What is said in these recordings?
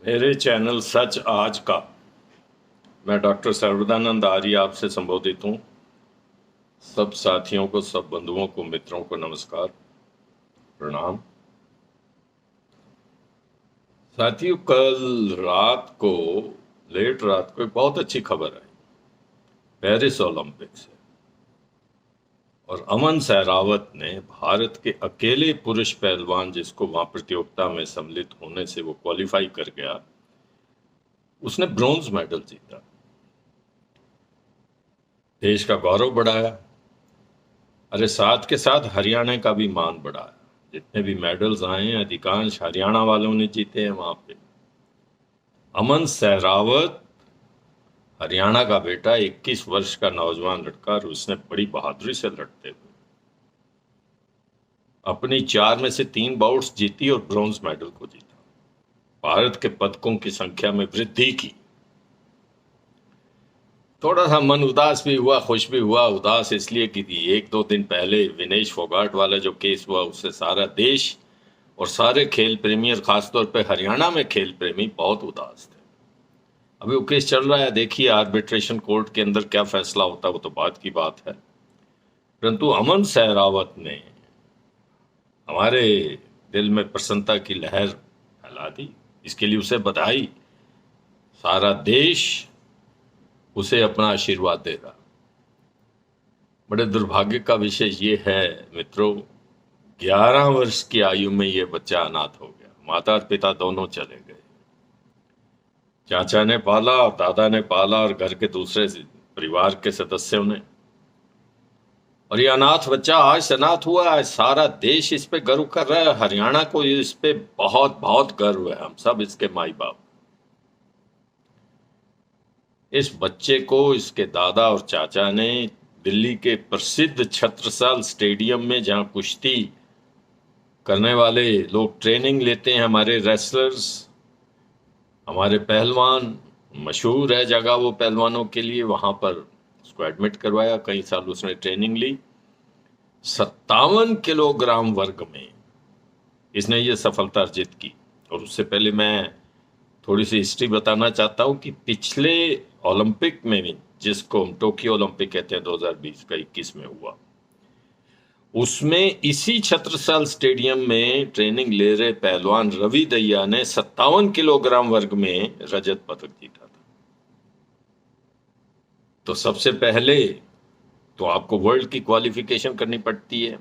मेरे चैनल सच आज का मैं डॉक्टर सर्वदानंद आर्य आपसे संबोधित हूँ। सब साथियों को, सब बंधुओं को, मित्रों को नमस्कार, प्रणाम। साथियों, कल रात को, लेट रात को एक बहुत अच्छी खबर आई पेरिस ओलंपिक से। और अमन सहरावत ने, भारत के अकेले पुरुष पहलवान जिसको वहां प्रतियोगिता में सम्मिलित होने से वो क्वालिफाई कर गया, उसने ब्रॉन्ज मेडल जीता, देश का गौरव बढ़ाया। अरे साथ के साथ हरियाणा का भी मान बढ़ाया। जितने भी मेडल्स आए हैं अधिकांश हरियाणा वालों ने जीते हैं वहां पे। अमन सहरावत हरियाणा का बेटा, 21 वर्ष का नौजवान लड़का, और उसने बड़ी बहादुरी से लड़ते हुए अपनी 4 में से 3 बाउट्स जीती और ब्रॉन्ज मेडल को जीता। भारत के पदकों की संख्या में वृद्धि की। थोड़ा सा मन उदास भी हुआ, खुश भी हुआ। उदास इसलिए कि 1-2 दिन पहले विनेश फोगाट वाला जो केस हुआ, उससे सारा देश और सारे खेल प्रेमी और खासतौर पे हरियाणा में खेल प्रेमी बहुत उदास थे। अभी वो केस चल रहा है, देखिए आर्बिट्रेशन कोर्ट के अंदर क्या फैसला होता है, वो तो बात की बात है। परंतु अमन सहरावत ने हमारे दिल में प्रसन्नता की लहर फैला दी। इसके लिए उसे बधाई। सारा देश उसे अपना आशीर्वाद दे रहा। बड़े दुर्भाग्य का विषय ये है मित्रों, 11 वर्ष की आयु में ये बच्चा अनाथ हो गया। माता और पिता दोनों चले गए। चाचा ने पाला, दादा ने पाला और घर के दूसरे परिवार के सदस्यों ने। और ये अनाथ बच्चा आज अनाथ हुआ है। सारा देश इस पे गर्व कर रहा है। हरियाणा को इस पे बहुत बहुत गर्व है। हम सब इसके माई बाप। इस बच्चे को इसके दादा और चाचा ने दिल्ली के प्रसिद्ध छत्रसाल स्टेडियम में, जहां कुश्ती करने वाले लोग ट्रेनिंग लेते हैं, हमारे रेसलर्स, हमारे पहलवान, मशहूर है जगह वो पहलवानों के लिए, वहां पर उसको एडमिट करवाया। कई साल उसने ट्रेनिंग ली। 57 किलोग्राम वर्ग में इसने ये सफलता अर्जित की। और उससे पहले मैं थोड़ी सी हिस्ट्री बताना चाहता हूं कि पिछले ओलंपिक में भी, जिसको हम टोक्यो ओलंपिक कहते हैं, 2020 का 21 में हुआ, उसमें इसी छत्रसाल स्टेडियम में ट्रेनिंग ले रहे पहलवान रवि दहिया ने 57 किलोग्राम वर्ग में रजत पदक जीता था। तो सबसे पहले तो आपको वर्ल्ड की क्वालिफिकेशन करनी पड़ती है।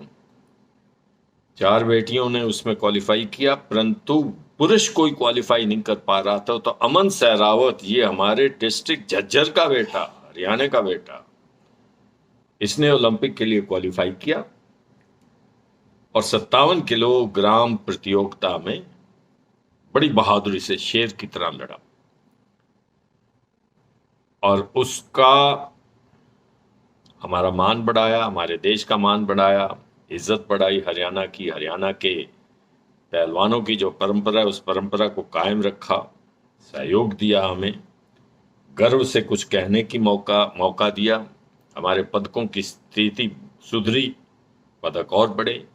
4 बेटियों ने उसमें क्वालिफाई किया, परंतु पुरुष कोई क्वालिफाई नहीं कर पा रहा था। तो अमन सहरावत, ये हमारे डिस्ट्रिक्ट झज्जर का बेटा, हरियाणा का बेटा, इसने ओलंपिक के लिए क्वालिफाई किया और 57 किलोग्राम प्रतियोगिता में बड़ी बहादुरी से शेर की तरह लड़ा। और उसका हमारा मान बढ़ाया, हमारे देश का मान बढ़ाया, इज्जत बढ़ाई हरियाणा की। हरियाणा के पहलवानों की जो परंपरा है, उस परंपरा को कायम रखा, सहयोग दिया, हमें गर्व से कुछ कहने की मौका दिया। हमारे पदकों की स्थिति सुधरी, पदक और बढ़े।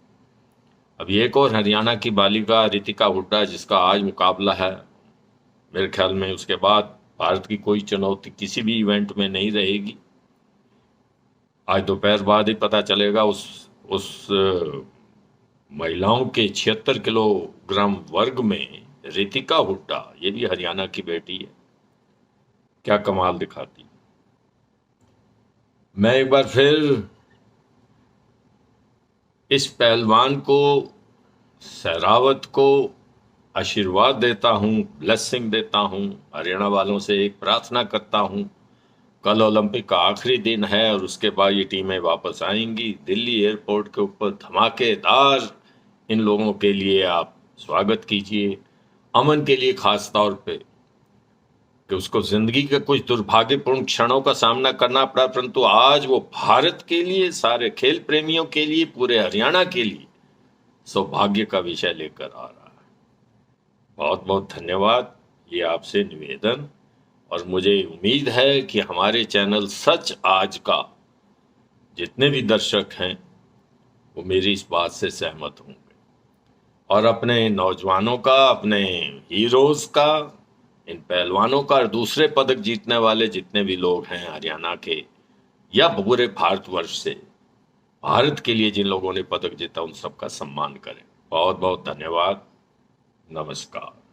अभी एक और हरियाणा की बालिका रितिका हुड्डा, जिसका आज मुकाबला है, मेरे ख्याल में उसके बाद भारत की कोई चुनौती किसी भी इवेंट में नहीं रहेगी। आज दोपहर बाद ही पता चलेगा उस महिलाओं के 76 किलोग्राम वर्ग में रितिका हुड्डा, ये भी हरियाणा की बेटी है, क्या कमाल दिखाती। मैं एक बार फिर इस पहलवान को, सहरावत को आशीर्वाद देता हूं, ब्लेसिंग देता हूं। हरियाणा वालों से एक प्रार्थना करता हूं, कल ओलंपिक का आखिरी दिन है और उसके बाद ये टीमें वापस आएंगी। दिल्ली एयरपोर्ट के ऊपर धमाकेदार इन लोगों के लिए आप स्वागत कीजिए। अमन के लिए खास तौर पे, कि उसको जिंदगी के कुछ दुर्भाग्यपूर्ण क्षणों का सामना करना पड़ा, परंतु आज वो भारत के लिए, सारे खेल प्रेमियों के लिए, पूरे हरियाणा के लिए सौभाग्य का विषय लेकर आ रहा है। बहुत बहुत धन्यवाद, ये आपसे निवेदन। और मुझे उम्मीद है कि हमारे चैनल सच आज का जितने भी दर्शक हैं, वो मेरी इस बात से सहमत होंगे और अपने नौजवानों का, अपने हीरोज का, इन पहलवानों का और दूसरे पदक जीतने वाले जितने भी लोग हैं हरियाणा के या पूरे भारतवर्ष से, भारत के लिए जिन लोगों ने पदक जीता, उन सबका सम्मान करें। बहुत बहुत धन्यवाद। नमस्कार।